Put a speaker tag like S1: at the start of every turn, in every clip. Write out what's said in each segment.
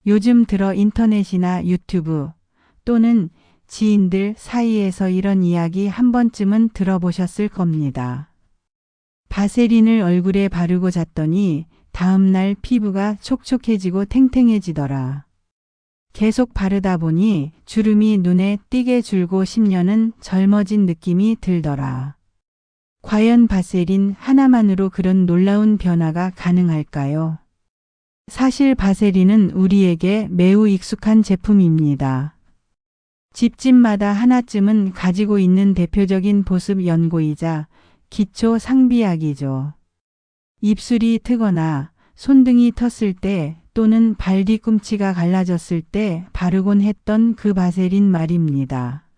S1: 요즘 들어 인터넷이나 유튜브 또는 지인들 사이에서 이런 이야기 한 번쯤은 들어보셨을 겁니다. 바세린을 얼굴에 바르고 잤더니 다음날 피부가 촉촉해지고 탱탱해지더라. 계속 바르다 보니 주름이 눈에 띄게 줄고 10년은 젊어진 느낌이 들더라. 과연 바세린 하나만으로 그런 놀라운 변화가 가능할까요? 사실 바세린은 우리에게 매우 익숙한 제품입니다. 집집마다 하나쯤은 가지고 있는 대표적인 보습 연고이자 기초 상비약이죠. 입술이 트거나 손등이 텄을 때 또는 발 뒤꿈치가 갈라졌을 때 바르곤 했던 그 바세린 말입니다.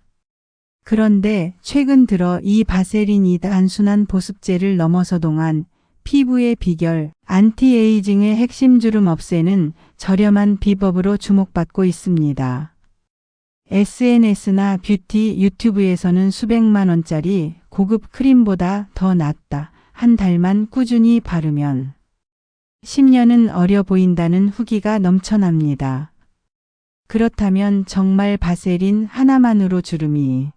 S1: 그런데 최근 들어 이 바세린이 단순한 보습제를 넘어서 동안 피부의 비결, 안티에이징의 핵심 주름 없애는 저렴한 비법으로 주목받고 있습니다. SNS나 뷰티 유튜브에서는 수백만 원짜리 고급 크림보다 더 낫다. 한 달만 꾸준히 바르면 10년은 어려 보인다는 후기가 넘쳐납니다. 그렇다면 정말 바세린 하나만으로 주름이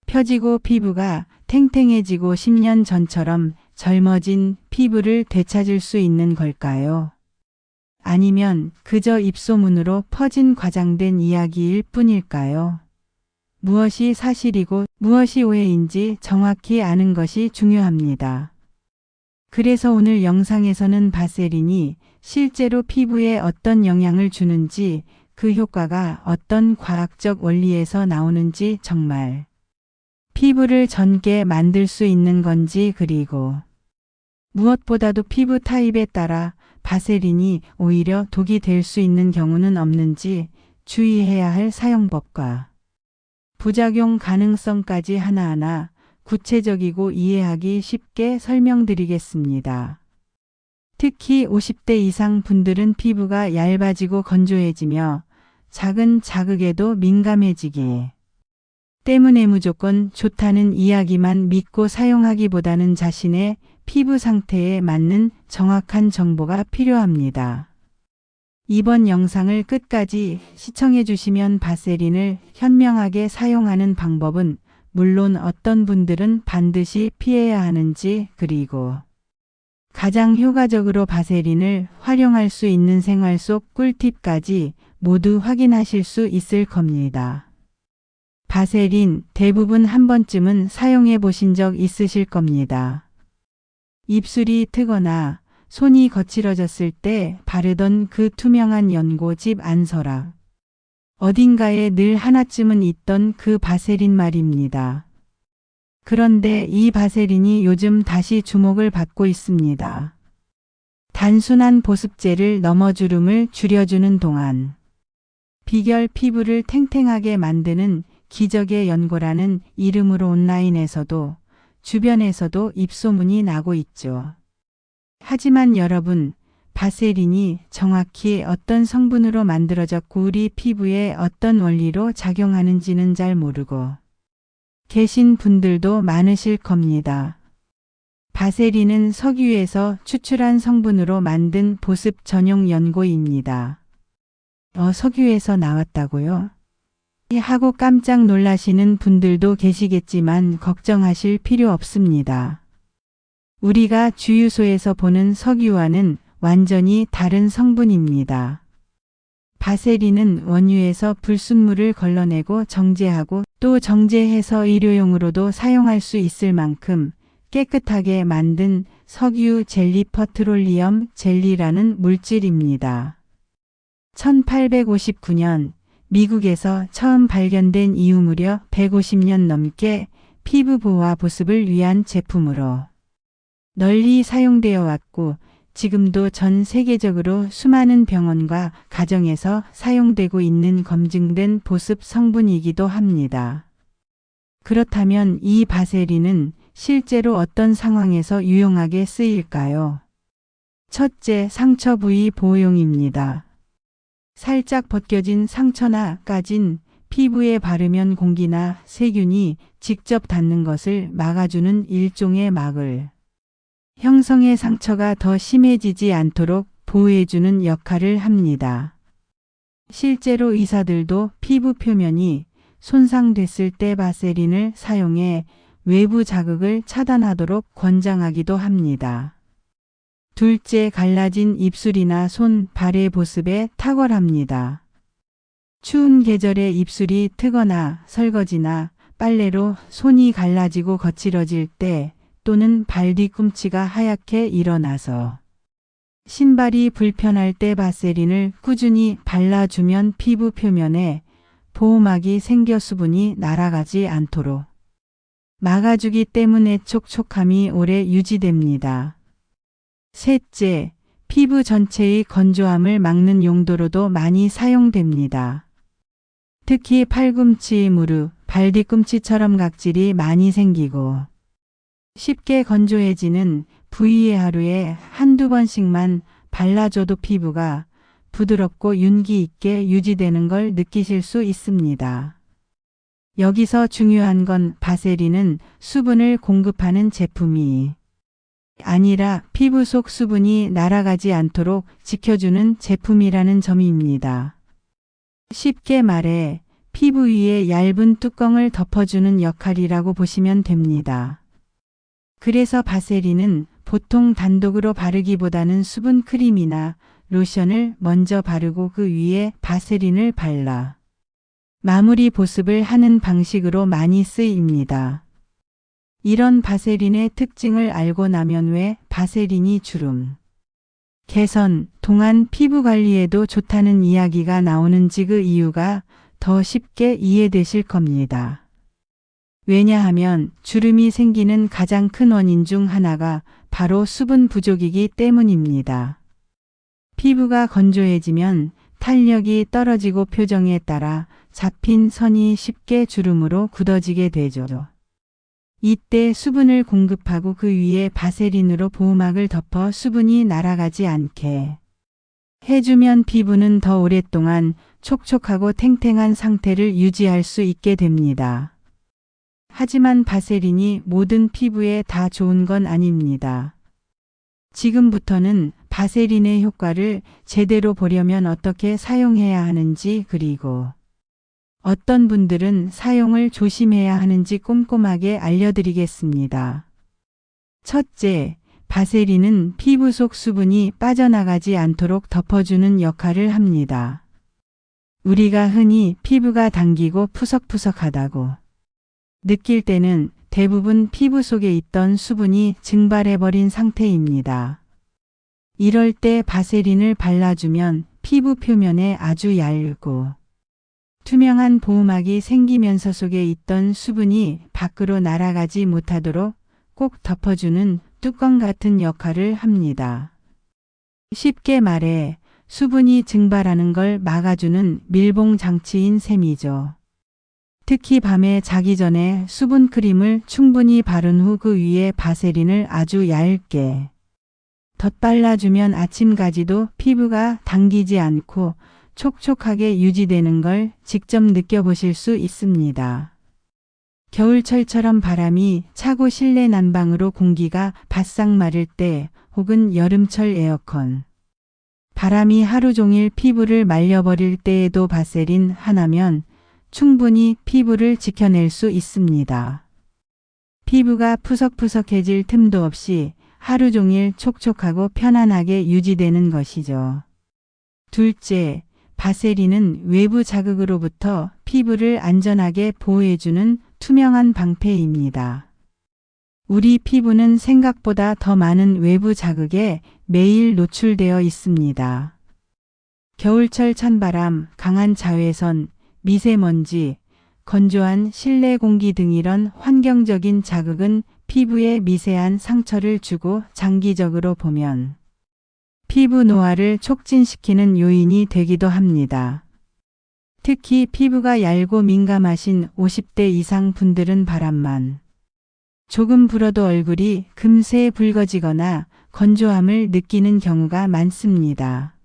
S1: 펴지고 피부가 탱탱해지고 10년 전처럼 젊어진 피부를 되찾을 수 있는 걸까요? 아니면 그저 입소문으로 퍼진 과장된 이야기일 뿐일까요? 무엇이 사실이고 무엇이 오해인지 정확히 아는 것이 중요합니다. 그래서 오늘 영상에서는 바세린이 실제로 피부에 어떤 영향을 주는지, 그 효과가 어떤 과학적 원리에서 나오는지, 정말 피부를 젊게 만들 수 있는 건지, 그리고 무엇보다도 피부 타입에 따라 바세린이 오히려 독이 될 수 있는 경우는 없는지 주의해야 할 사용법과 부작용 가능성까지 하나하나 구체적이고 이해하기 쉽게 설명드리겠습니다. 특히 50대 이상 분들은 피부가 얇아지고 건조해지며 작은 자극에도 민감해지기 때문에 무조건 좋다는 이야기만 믿고 사용하기보다는 자신의 피부 상태에 맞는 정확한 정보가 필요합니다. 이번 영상을 끝까지 시청해 주시면 바세린을 현명하게 사용하는 방법은 물론 어떤 분들은 반드시 피해야 하는지, 그리고 가장 효과적으로 바세린을 활용할 수 있는 생활 속 꿀팁까지 모두 확인하실 수 있을 겁니다. 바세린 대부분 한 번쯤은 사용해 보신 적 있으실 겁니다. 입술이 트거나 손이 거칠어졌을 때 바르던 그 투명한 연고 집 안서랍. 어딘가에 늘 하나쯤은 있던 그 바세린 말입니다. 그런데 이 바세린이 요즘 다시 주목을 받고 있습니다. 단순한 보습제를 넘어 주름을 줄여주는 동안 비결 피부를 탱탱하게 만드는 기적의 연고라는 이름으로 온라인에서도 주변에서도 입소문이 나고 있죠. 하지만 여러분, 바세린이 정확히 어떤 성분으로 만들어졌고 우리 피부에 어떤 원리로 작용하는지는 잘 모르고 계신 분들도 많으실 겁니다. 바세린은 석유에서 추출한 성분으로 만든 보습 전용 연고입니다. 석유에서 나왔다고요? 하고 깜짝 놀라시는 분들도 계시겠지만 걱정하실 필요 없습니다. 우리가 주유소에서 보는 석유와는 완전히 다른 성분입니다. 바세린은 원유에서 불순물을 걸러내고 정제하고 또 정제해서 일회용으로도 사용할 수 있을 만큼 깨끗하게 만든 석유 젤리 페트롤리엄 젤리라는 물질입니다. 1859년 미국에서 처음 발견된 이후 무려 150년 넘게 피부 보호와 보습을 위한 제품으로 널리 사용되어 왔고 지금도 전 세계적으로 수많은 병원과 가정에서 사용되고 있는 검증된 보습 성분이기도 합니다. 그렇다면 이 바세린은 실제로 어떤 상황에서 유용하게 쓰일까요? 첫째, 상처 부위 보호용입니다. 살짝 벗겨진 상처나 까진 피부에 바르면 공기나 세균이 직접 닿는 것을 막아주는 일종의 막을 형성의 상처가 더 심해지지 않도록 보호해주는 역할을 합니다. 실제로 의사들도 피부 표면이 손상됐을 때 바세린을 사용해 외부 자극을 차단하도록 권장하기도 합니다. 둘째, 갈라진 입술이나 손, 발의 보습에 탁월합니다. 추운 계절에 입술이 트거나 설거지나 빨래로 손이 갈라지고 거칠어질 때 또는 발 뒤꿈치가 하얗게 일어나서 신발이 불편할 때 바세린을 꾸준히 발라주면 피부 표면에 보호막이 생겨 수분이 날아가지 않도록 막아주기 때문에 촉촉함이 오래 유지됩니다. 셋째, 피부 전체의 건조함을 막는 용도로도 많이 사용됩니다. 특히 팔꿈치, 무릎, 발 뒤꿈치처럼 각질이 많이 생기고 쉽게 건조해지는 부위에 하루에 한두 번씩만 발라줘도 피부가 부드럽고 윤기 있게 유지되는 걸 느끼실 수 있습니다. 여기서 중요한 건 바세린은 수분을 공급하는 제품이 아니라 피부 속 수분이 날아가지 않도록 지켜주는 제품이라는 점입니다. 쉽게 말해 피부 위에 얇은 뚜껑을 덮어주는 역할이라고 보시면 됩니다. 그래서 바세린은 보통 단독으로 바르기보다는 수분 크림이나 로션을 먼저 바르고 그 위에 바세린을 발라 마무리 보습을 하는 방식으로 많이 쓰입니다. 이런 바세린의 특징을 알고 나면 왜 바세린이 주름, 개선, 동안 피부 관리에도 좋다는 이야기가 나오는지 그 이유가 더 쉽게 이해되실 겁니다. 왜냐하면 주름이 생기는 가장 큰 원인 중 하나가 바로 수분 부족이기 때문입니다. 피부가 건조해지면 탄력이 떨어지고 표정에 따라 잡힌 선이 쉽게 주름으로 굳어지게 되죠. 이때 수분을 공급하고 그 위에 바세린으로 보호막을 덮어 수분이 날아가지 않게 해주면 피부는 더 오랫동안 촉촉하고 탱탱한 상태를 유지할 수 있게 됩니다. 하지만 바세린이 모든 피부에 다 좋은 건 아닙니다. 지금부터는 바세린의 효과를 제대로 보려면 어떻게 사용해야 하는지, 그리고 어떤 분들은 사용을 조심해야 하는지 꼼꼼하게 알려드리겠습니다. 첫째, 바세린은 피부 속 수분이 빠져나가지 않도록 덮어주는 역할을 합니다. 우리가 흔히 피부가 당기고 푸석푸석하다고 느낄 때는 대부분 피부 속에 있던 수분이 증발해버린 상태입니다. 이럴 때 바세린을 발라주면 피부 표면에 아주 얇고 투명한 보호막이 생기면서 속에 있던 수분이 밖으로 날아가지 못하도록 꼭 덮어주는 뚜껑 같은 역할을 합니다. 쉽게 말해 수분이 증발하는 걸 막아주는 밀봉 장치인 셈이죠. 특히 밤에 자기 전에 수분 크림을 충분히 바른 후 그 위에 바세린을 아주 얇게 덧발라주면 아침까지도 피부가 당기지 않고 촉촉하게 유지되는 걸 직접 느껴보실 수 있습니다. 겨울철처럼 바람이 차고 실내 난방으로 공기가 바싹 마를 때, 혹은 여름철 에어컨 바람이 하루 종일 피부를 말려버릴 때에도 바세린 하나면 충분히 피부를 지켜낼 수 있습니다. 피부가 푸석푸석해질 틈도 없이 하루 종일 촉촉하고 편안하게 유지되는 것이죠. 둘째, 바세린은 외부 자극으로부터 피부를 안전하게 보호해주는 투명한 방패입니다. 우리 피부는 생각보다 더 많은 외부 자극에 매일 노출되어 있습니다. 겨울철 찬바람, 강한 자외선, 미세먼지, 건조한 실내 공기 등 이런 환경적인 자극은 피부에 미세한 상처를 주고 장기적으로 보면 피부 노화를 촉진시키는 요인이 되기도 합니다. 특히 피부가 얇고 민감하신 50대 이상 분들은 바람만 조금 불어도 얼굴이 금세 붉어지거나 건조함을 느끼는 경우가 많습니다.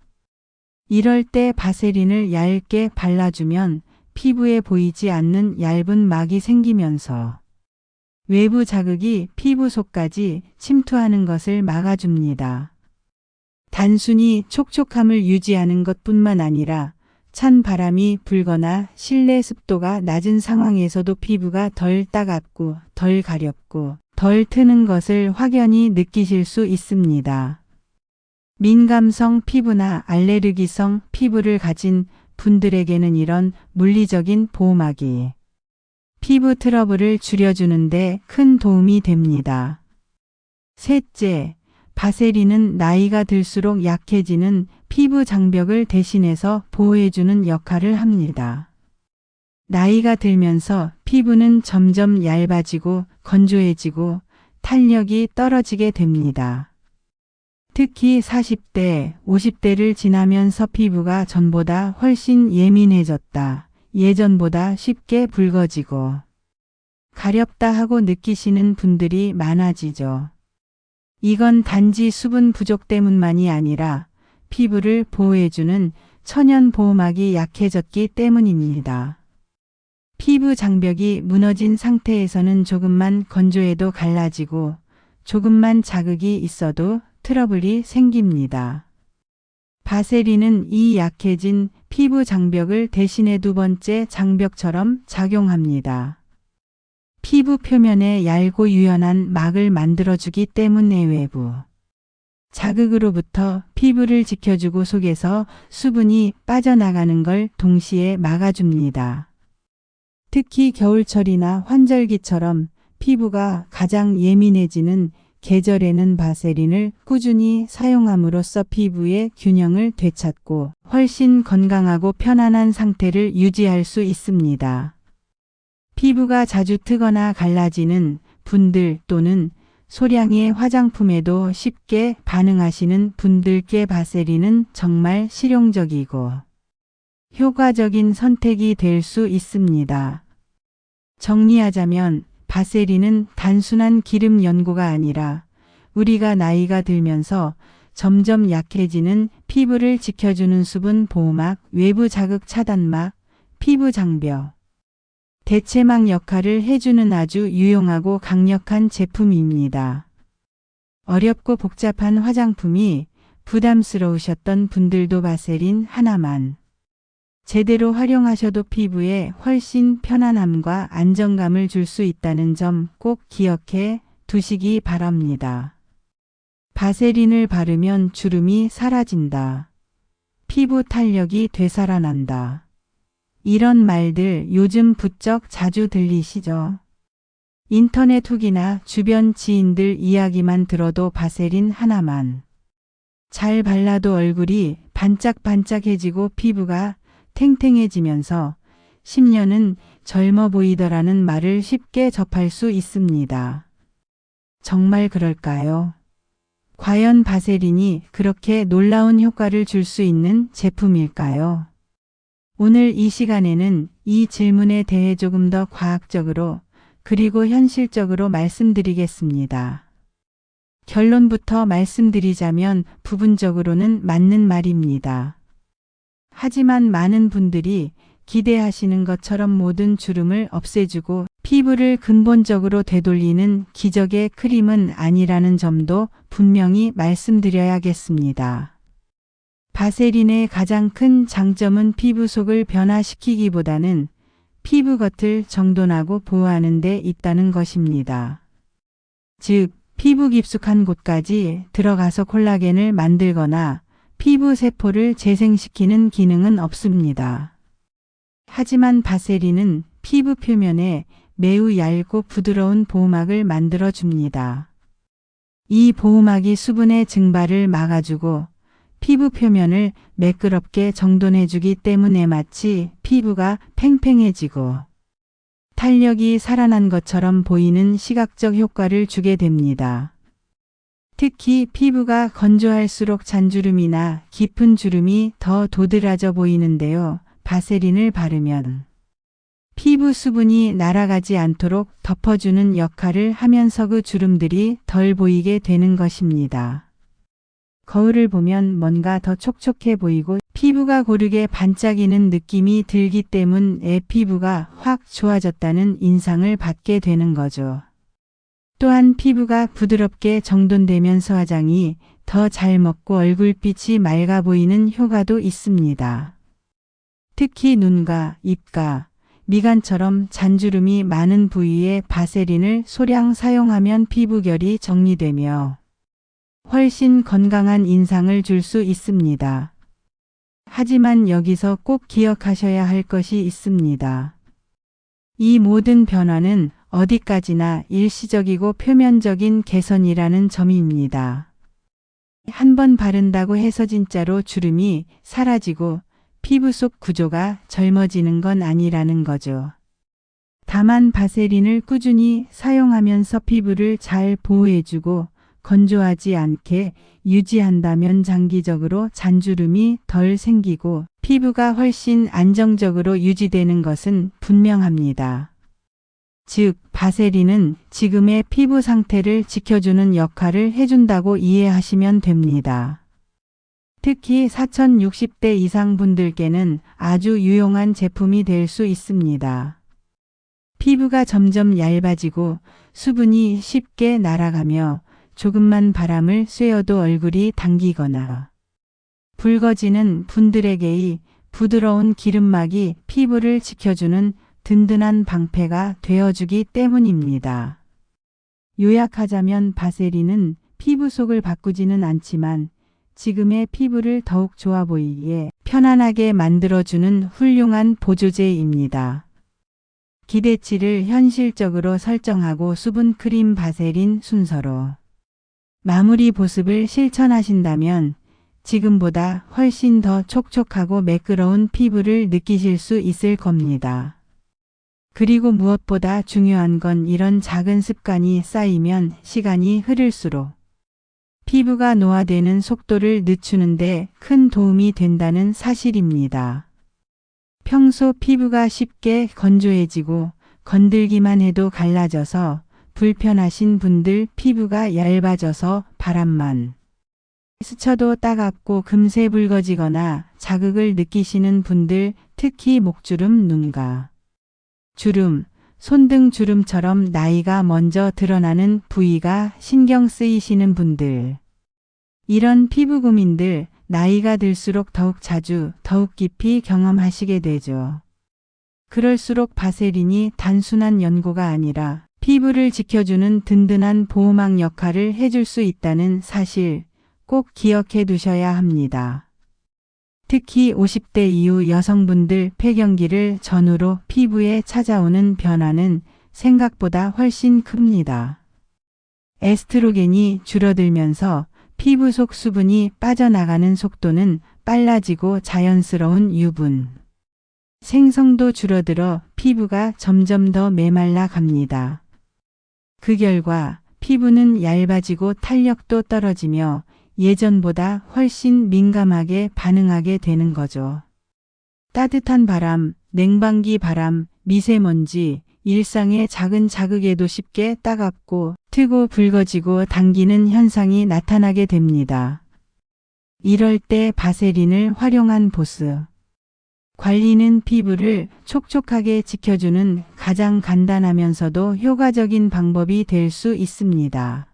S1: 이럴 때 바세린을 얇게 발라주면 피부에 보이지 않는 얇은 막이 생기면서 외부 자극이 피부 속까지 침투하는 것을 막아줍니다. 단순히 촉촉함을 유지하는 것뿐만 아니라 찬 바람이 불거나 실내 습도가 낮은 상황에서도 피부가 덜 따갑고 덜 가렵고 덜 트는 것을 확연히 느끼실 수 있습니다. 민감성 피부나 알레르기성 피부를 가진 분들에게는 이런 물리적인 보호막이 피부 트러블을 줄여주는데 큰 도움이 됩니다. 셋째, 바세린은 나이가 들수록 약해지는 피부 장벽을 대신해서 보호해주는 역할을 합니다. 나이가 들면서 피부는 점점 얇아지고 건조해지고 탄력이 떨어지게 됩니다. 특히 40대, 50대를 지나면서 피부가 전보다 훨씬 예민해졌다. 예전보다 쉽게 붉어지고 가렵다 하고 느끼시는 분들이 많아지죠. 이건 단지 수분 부족 때문만이 아니라 피부를 보호해주는 천연 보호막이 약해졌기 때문입니다. 피부 장벽이 무너진 상태에서는 조금만 건조해도 갈라지고 조금만 자극이 있어도 트러블이 생깁니다. 바세린은 이 약해진 피부 장벽을 대신해 두 번째 장벽처럼 작용합니다. 피부 표면에 얇고 유연한 막을 만들어주기 때문에 외부 자극으로부터 피부를 지켜주고 속에서 수분이 빠져나가는 걸 동시에 막아줍니다. 특히 겨울철이나 환절기처럼 피부가 가장 예민해지는 계절에는 바세린을 꾸준히 사용함으로써 피부의 균형을 되찾고 훨씬 건강하고 편안한 상태를 유지할 수 있습니다. 피부가 자주 트거나 갈라지는 분들 또는 소량의 화장품에도 쉽게 반응하시는 분들께 바세린은 정말 실용적이고 효과적인 선택이 될 수 있습니다. 정리하자면 바세린은 단순한 기름 연고가 아니라 우리가 나이가 들면서 점점 약해지는 피부를 지켜주는 수분 보호막, 외부 자극 차단막, 피부 장벽, 대체막 역할을 해주는 아주 유용하고 강력한 제품입니다. 어렵고 복잡한 화장품이 부담스러우셨던 분들도 바세린 하나만 제대로 활용하셔도 피부에 훨씬 편안함과 안정감을 줄 수 있다는 점 꼭 기억해 두시기 바랍니다. 바세린을 바르면 주름이 사라진다. 피부 탄력이 되살아난다. 이런 말들 요즘 부쩍 자주 들리시죠? 인터넷 후기나 주변 지인들 이야기만 들어도 바세린 하나만 잘 발라도 얼굴이 반짝반짝해지고 피부가 탱탱해지면서 10년은 젊어 보이더라는 말을 쉽게 접할 수 있습니다. 정말 그럴까요? 과연 바세린이 그렇게 놀라운 효과를 줄 수 있는 제품일까요? 오늘 이 시간에는 이 질문에 대해 조금 더 과학적으로 그리고 현실적으로 말씀드리겠습니다. 결론부터 말씀드리자면 부분적으로는 맞는 말입니다. 하지만 많은 분들이 기대하시는 것처럼 모든 주름을 없애주고 피부를 근본적으로 되돌리는 기적의 크림은 아니라는 점도 분명히 말씀드려야겠습니다. 바세린의 가장 큰 장점은 피부 속을 변화시키기보다는 피부 겉을 정돈하고 보호하는 데 있다는 것입니다. 즉, 피부 깊숙한 곳까지 들어가서 콜라겐을 만들거나 피부 세포를 재생시키는 기능은 없습니다. 하지만 바세린은 피부 표면에 매우 얇고 부드러운 보호막을 만들어 줍니다. 이 보호막이 수분의 증발을 막아주고 피부 표면을 매끄럽게 정돈해주기 때문에 마치 피부가 팽팽해지고 탄력이 살아난 것처럼 보이는 시각적 효과를 주게 됩니다. 특히 피부가 건조할수록 잔주름이나 깊은 주름이 더 도드라져 보이는데요. 바세린을 바르면 피부 수분이 날아가지 않도록 덮어주는 역할을 하면서 그 주름들이 덜 보이게 되는 것입니다. 거울을 보면 뭔가 더 촉촉해 보이고 피부가 고르게 반짝이는 느낌이 들기 때문에 피부가 확 좋아졌다는 인상을 받게 되는 거죠. 또한 피부가 부드럽게 정돈되면서 화장이 더 잘 먹고 얼굴빛이 맑아 보이는 효과도 있습니다. 특히 눈가, 입가, 미간처럼 잔주름이 많은 부위에 바세린을 소량 사용하면 피부결이 정리되며 훨씬 건강한 인상을 줄 수 있습니다. 하지만 여기서 꼭 기억하셔야 할 것이 있습니다. 이 모든 변화는 어디까지나 일시적이고 표면적인 개선이라는 점입니다. 한 번 바른다고 해서 진짜로 주름이 사라지고 피부 속 구조가 젊어지는 건 아니라는 거죠. 다만 바세린을 꾸준히 사용하면서 피부를 잘 보호해주고 건조하지 않게 유지한다면 장기적으로 잔주름이 덜 생기고 피부가 훨씬 안정적으로 유지되는 것은 분명합니다. 즉, 바세린은 지금의 피부 상태를 지켜주는 역할을 해준다고 이해하시면 됩니다. 특히 4060대 이상 분들께는 아주 유용한 제품이 될 수 있습니다. 피부가 점점 얇아지고 수분이 쉽게 날아가며 조금만 바람을 쐬어도 얼굴이 당기거나 붉어지는 분들에게의 부드러운 기름막이 피부를 지켜주는 든든한 방패가 되어주기 때문입니다. 요약하자면 바세린은 피부 속을 바꾸지는 않지만 지금의 피부를 더욱 좋아 보이기에 편안하게 만들어주는 훌륭한 보조제입니다. 기대치를 현실적으로 설정하고 수분 크림 바세린 순서로 마무리 보습을 실천하신다면 지금보다 훨씬 더 촉촉하고 매끄러운 피부를 느끼실 수 있을 겁니다. 그리고 무엇보다 중요한 건 이런 작은 습관이 쌓이면 시간이 흐를수록 피부가 노화되는 속도를 늦추는데 큰 도움이 된다는 사실입니다. 평소 피부가 쉽게 건조해지고 건들기만 해도 갈라져서 불편하신 분들, 피부가 얇아져서 바람만 스쳐도 따갑고 금세 붉어지거나 자극을 느끼시는 분들, 특히 목주름, 눈가 주름, 손등 주름처럼 나이가 먼저 드러나는 부위가 신경 쓰이시는 분들. 이런 피부 고민들 나이가 들수록 더욱 자주, 더욱 깊이 경험하시게 되죠. 그럴수록 바세린이 단순한 연고가 아니라 피부를 지켜주는 든든한 보호막 역할을 해줄 수 있다는 사실 꼭 기억해 두셔야 합니다. 특히 50대 이후 여성분들 폐경기를 전후로 피부에 찾아오는 변화는 생각보다 훨씬 큽니다. 에스트로겐이 줄어들면서 피부 속 수분이 빠져나가는 속도는 빨라지고 자연스러운 유분 생성도 줄어들어 피부가 점점 더 메말라 갑니다. 그 결과 피부는 얇아지고 탄력도 떨어지며 예전보다 훨씬 민감하게 반응하게 되는 거죠. 따뜻한 바람, 냉방기 바람, 미세먼지, 일상의 작은 자극에도 쉽게 따갑고 트고 붉어지고 당기는 현상이 나타나게 됩니다. 이럴 때 바세린을 활용한 보습 관리는 피부를 촉촉하게 지켜주는 가장 간단하면서도 효과적인 방법이 될 수 있습니다.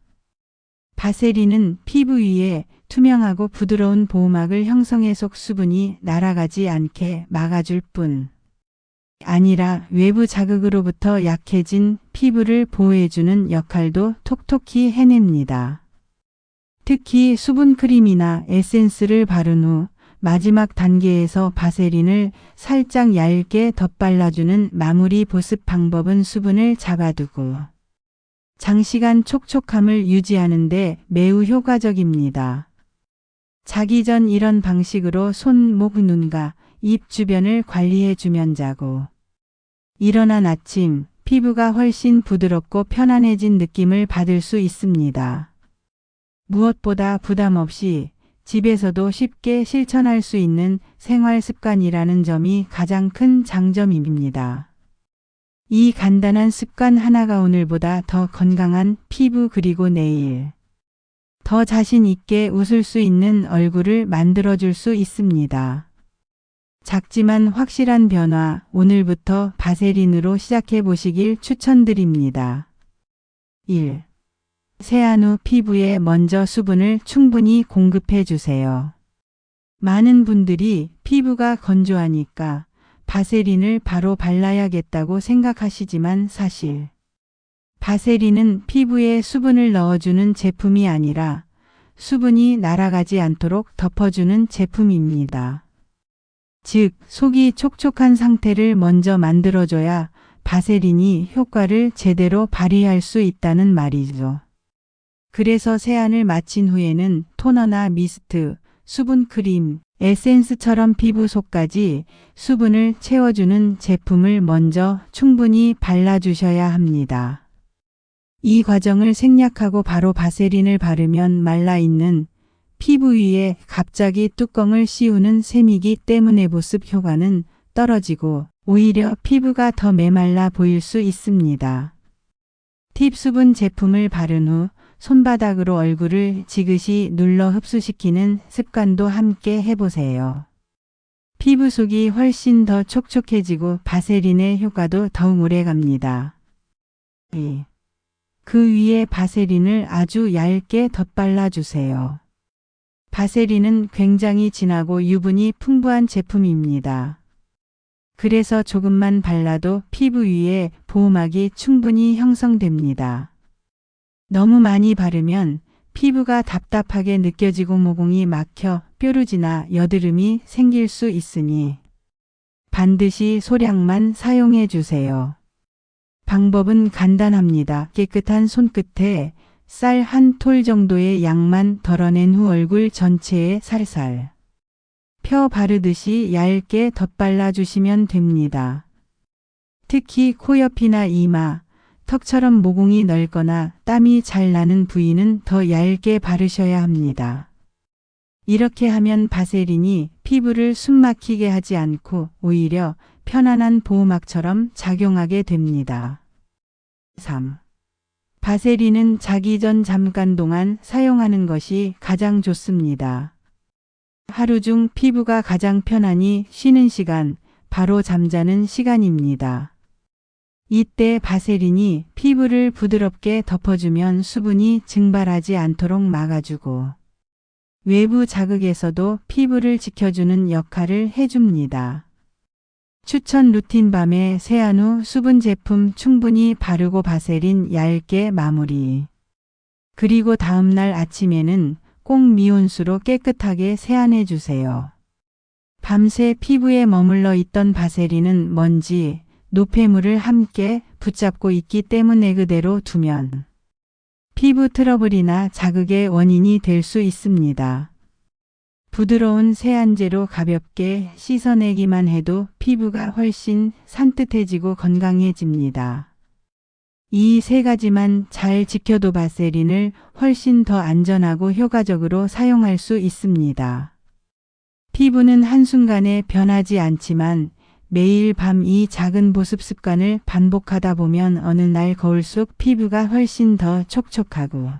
S1: 바세린은 피부 위에 투명하고 부드러운 보호막을 형성해 속 수분이 날아가지 않게 막아줄 뿐 아니라 외부 자극으로부터 약해진 피부를 보호해주는 역할도 톡톡히 해냅니다. 특히 수분크림이나 에센스를 바른 후 마지막 단계에서 바세린을 살짝 얇게 덧발라주는 마무리 보습 방법은 수분을 잡아두고 장시간 촉촉함을 유지하는 데 매우 효과적입니다. 자기 전 이런 방식으로 손, 목, 눈가, 입 주변을 관리해주면 자고 일어난 아침 피부가 훨씬 부드럽고 편안해진 느낌을 받을 수 있습니다. 무엇보다 부담 없이 집에서도 쉽게 실천할 수 있는 생활 습관이라는 점이 가장 큰 장점입니다. 이 간단한 습관 하나가 오늘보다 더 건강한 피부 그리고 내일 더 자신 있게 웃을 수 있는 얼굴을 만들어줄 수 있습니다. 작지만 확실한 변화, 오늘부터 바세린으로 시작해 보시길 추천드립니다. 1. 세안 후 피부에 먼저 수분을 충분히 공급해 주세요. 많은 분들이 피부가 건조하니까 바세린을 바로 발라야겠다고 생각하시지만 사실 바세린은 피부에 수분을 넣어주는 제품이 아니라 수분이 날아가지 않도록 덮어주는 제품입니다. 즉, 속이 촉촉한 상태를 먼저 만들어줘야 바세린이 효과를 제대로 발휘할 수 있다는 말이죠. 그래서 세안을 마친 후에는 토너나 미스트, 수분 크림, 에센스처럼 피부 속까지 수분을 채워주는 제품을 먼저 충분히 발라주셔야 합니다. 이 과정을 생략하고 바로 바세린을 바르면 말라있는 피부 위에 갑자기 뚜껑을 씌우는 셈이기 때문에 보습 효과는 떨어지고 오히려 피부가 더 메말라 보일 수 있습니다. 팁 수분 제품을 바른 후 손바닥으로 얼굴을 지그시 눌러 흡수시키는 습관도 함께 해보세요. 피부 속이 훨씬 더 촉촉해지고 바세린의 효과도 더욱 오래갑니다. 그 위에 바세린을 아주 얇게 덧발라주세요. 바세린은 굉장히 진하고 유분이 풍부한 제품입니다. 그래서 조금만 발라도 피부 위에 보호막이 충분히 형성됩니다. 너무 많이 바르면 피부가 답답하게 느껴지고 모공이 막혀 뾰루지나 여드름이 생길 수 있으니 반드시 소량만 사용해 주세요. 방법은 간단합니다. 깨끗한 손끝에 쌀 한 톨 정도의 양만 덜어낸 후 얼굴 전체에 살살 펴 바르듯이 얇게 덧발라 주시면 됩니다. 특히 코 옆이나 이마, 턱처럼 모공이 넓거나 땀이 잘 나는 부위는 더 얇게 바르셔야 합니다. 이렇게 하면 바세린이 피부를 숨막히게 하지 않고 오히려 편안한 보호막처럼 작용하게 됩니다. 3. 바세린은 자기 전 잠깐 동안 사용하는 것이 가장 좋습니다. 하루 중 피부가 가장 편안히 쉬는 시간, 바로 잠자는 시간입니다. 이때 바세린이 피부를 부드럽게 덮어주면 수분이 증발하지 않도록 막아주고 외부 자극에서도 피부를 지켜주는 역할을 해줍니다. 추천 루틴: 밤에 세안 후 수분 제품 충분히 바르고 바세린 얇게 마무리. 그리고 다음날 아침에는 꼭 미온수로 깨끗하게 세안해 주세요. 밤새 피부에 머물러 있던 바세린은 먼지, 노폐물을 함께 붙잡고 있기 때문에 그대로 두면 피부 트러블이나 자극의 원인이 될 수 있습니다. 부드러운 세안제로 가볍게 씻어내기만 해도 피부가 훨씬 산뜻해지고 건강해집니다. 이 세 가지만 잘 지켜도 바세린을 훨씬 더 안전하고 효과적으로 사용할 수 있습니다. 피부는 한순간에 변하지 않지만 매일 밤 이 작은 보습 습관을 반복하다 보면 어느 날 거울 속 피부가 훨씬 더 촉촉하고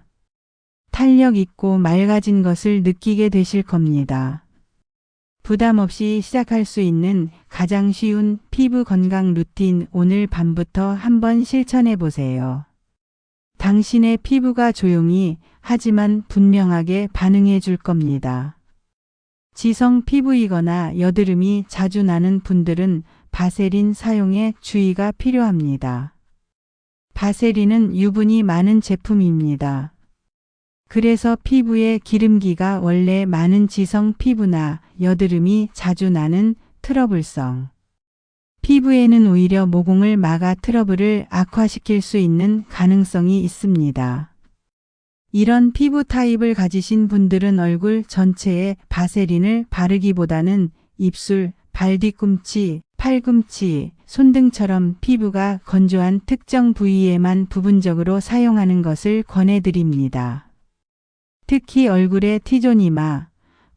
S1: 탄력 있고 맑아진 것을 느끼게 되실 겁니다. 부담 없이 시작할 수 있는 가장 쉬운 피부 건강 루틴, 오늘 밤부터 한번 실천해 보세요. 당신의 피부가 조용히 하지만 분명하게 반응해 줄 겁니다. 지성 피부이거나 여드름이 자주 나는 분들은 바세린 사용에 주의가 필요합니다. 바세린은 유분이 많은 제품입니다. 그래서 피부에 기름기가 원래 많은 지성 피부나 여드름이 자주 나는 트러블성 피부에는 오히려 모공을 막아 트러블을 악화시킬 수 있는 가능성이 있습니다. 이런 피부 타입을 가지신 분들은 얼굴 전체에 바세린을 바르기보다는 입술, 발 뒤꿈치, 팔꿈치, 손등처럼 피부가 건조한 특정 부위에만 부분적으로 사용하는 것을 권해드립니다. 특히 얼굴의 T존, 이마,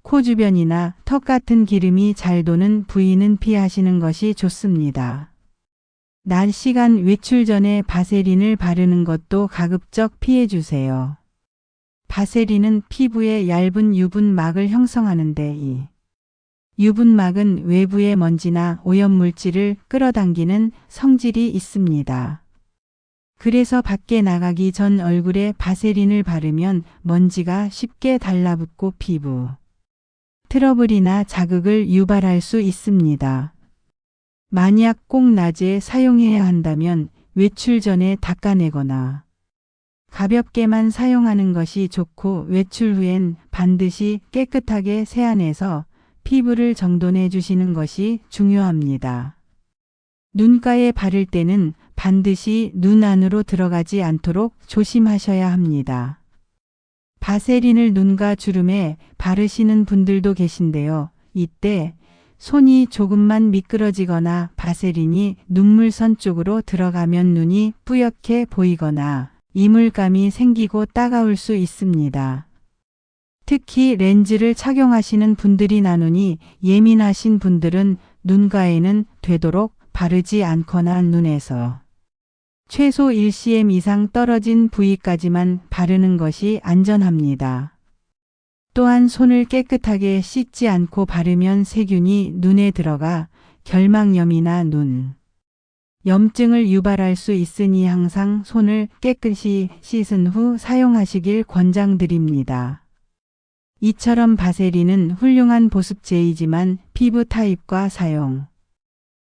S1: 코 주변이나 턱 같은 기름이 잘 도는 부위는 피하시는 것이 좋습니다. 낮 시간 외출 전에 바세린을 바르는 것도 가급적 피해주세요. 바세린은 피부에 얇은 유분막을 형성하는데 이 유분막은 외부의 먼지나 오염물질을 끌어당기는 성질이 있습니다. 그래서 밖에 나가기 전 얼굴에 바세린을 바르면 먼지가 쉽게 달라붙고 피부 트러블이나 자극을 유발할 수 있습니다. 만약 꼭 낮에 사용해야 한다면 외출 전에 닦아내거나 가볍게만 사용하는 것이 좋고 외출 후엔 반드시 깨끗하게 세안해서 피부를 정돈해 주시는 것이 중요합니다. 눈가에 바를 때는 반드시 눈 안으로 들어가지 않도록 조심하셔야 합니다. 바세린을 눈과 주름에 바르시는 분들도 계신데요. 이때 손이 조금만 미끄러지거나 바세린이 눈물선 쪽으로 들어가면 눈이 뿌옇게 보이거나 이물감이 생기고 따가울 수 있습니다. 특히 렌즈를 착용하시는 분들이나 눈이 예민하신 분들은 눈가에는 되도록 바르지 않거나 눈에서 최소 1cm 이상 떨어진 부위까지만 바르는 것이 안전합니다. 또한 손을 깨끗하게 씻지 않고 바르면 세균이 눈에 들어가 결막염이나 눈 염증을 유발할 수 있으니 항상 손을 깨끗이 씻은 후 사용하시길 권장드립니다. 이처럼 바세린은 훌륭한 보습제이지만 피부 타입과 사용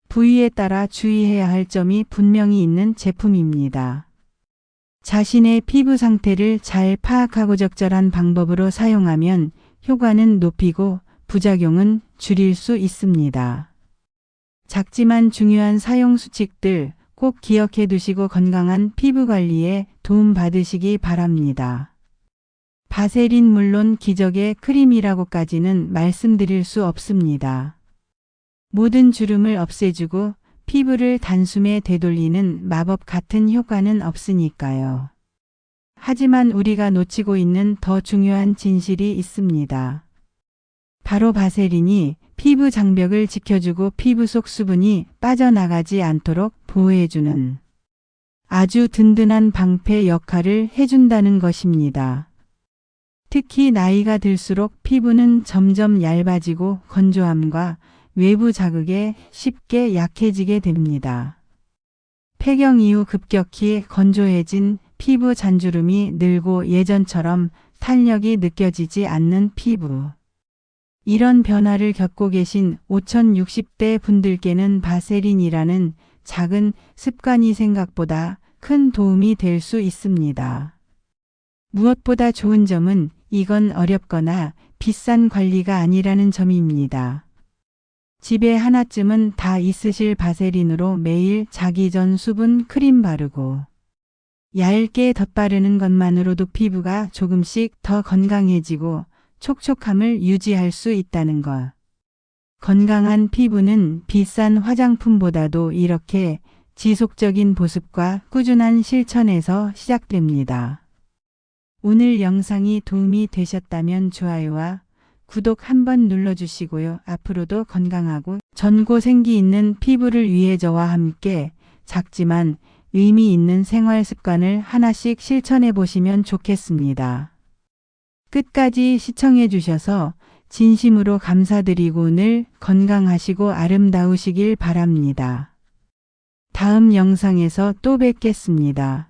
S1: 부위에 따라 주의해야 할 점이 분명히 있는 제품입니다. 자신의 피부 상태를 잘 파악하고 적절한 방법으로 사용하면 효과는 높이고 부작용은 줄일 수 있습니다. 작지만 중요한 사용 수칙들 꼭 기억해 두시고 건강한 피부 관리에 도움 받으시기 바랍니다. 바세린 물론 기적의 크림이라고까지는 말씀드릴 수 없습니다. 모든 주름을 없애주고 피부를 단숨에 되돌리는 마법 같은 효과는 없으니까요. 하지만 우리가 놓치고 있는 더 중요한 진실이 있습니다. 바로 바세린이 피부 장벽을 지켜주고 피부 속 수분이 빠져나가지 않도록 보호해주는 아주 든든한 방패 역할을 해준다는 것입니다. 특히 나이가 들수록 피부는 점점 얇아지고 건조함과 외부 자극에 쉽게 약해지게 됩니다. 폐경 이후 급격히 건조해진 피부 잔주름이 늘고 예전처럼 탄력이 느껴지지 않는 피부. 이런 변화를 겪고 계신 5060대 분들께는 바세린이라는 작은 습관이 생각보다 큰 도움이 될 수 있습니다. 무엇보다 좋은 점은 이건 어렵거나 비싼 관리가 아니라는 점입니다. 집에 하나쯤은 다 있으실 바세린으로 매일 자기 전 수분 크림 바르고 얇게 덧바르는 것만으로도 피부가 조금씩 더 건강해지고 촉촉함을 유지할 수 있다는 것. 건강한 피부는 비싼 화장품보다도 이렇게 지속적인 보습과 꾸준한 실천에서 시작됩니다. 오늘 영상이 도움이 되셨다면 좋아요와 구독 한번 눌러주시고요. 앞으로도 건강하고 전고생기 있는 피부를 위해 저와 함께 작지만 의미 있는 생활 습관을 하나씩 실천해 보시면 좋겠습니다. 끝까지 시청해 주셔서 진심으로 감사드리고 늘 건강하시고 아름다우시길 바랍니다. 다음 영상에서 또 뵙겠습니다.